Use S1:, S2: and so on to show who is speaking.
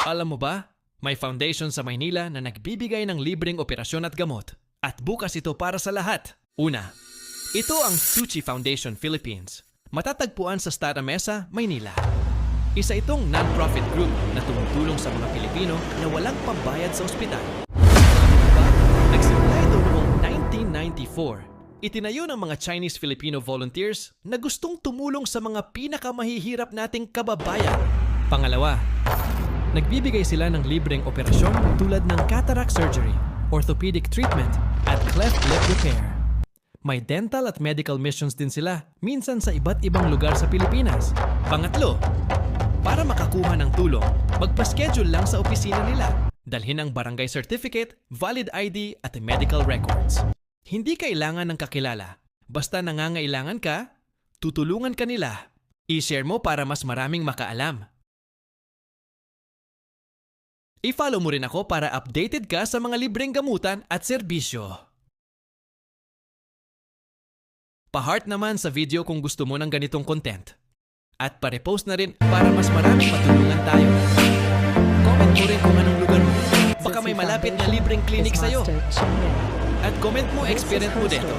S1: Alam mo ba, may foundation sa Maynila na nagbibigay ng libreng operasyon at gamot. At bukas ito para sa lahat. Una, ito ang Tucci Foundation Philippines. Matatagpuan sa Stada Mesa, Maynila. Isa itong non-profit group na tumutulong sa mga Pilipino na walang pambayad sa ospital. Alam mo ba, nagsimula ito noong 1994. Itinayo ng mga Chinese-Filipino volunteers na gustong tumulong sa mga pinakamahihirap nating kababayan. Pangalawa, nagbibigay sila ng libreng operasyon tulad ng cataract surgery, orthopedic treatment, at cleft lip repair. May dental at medical missions din sila, minsan sa iba't ibang lugar sa Pilipinas. Pangatlo, para makakuha ng tulong, magpa-schedule lang sa opisina nila. Dalhin ang barangay certificate, valid ID at medical records. Hindi kailangan ng kakilala. Basta nangangailangan ka, tutulungan ka nila. I-share mo para mas maraming makaalam. I-follow mo rin ako para updated ka sa mga libreng gamutan at serbisyo. Pa-heart naman sa video kung gusto mo ng ganitong content. At pa-repost na rin para mas maraming matulungan tayo. Comment mo rin kung anong lugar mo. Baka may malapit na libreng clinic sa'yo. At comment mo experience mo dito.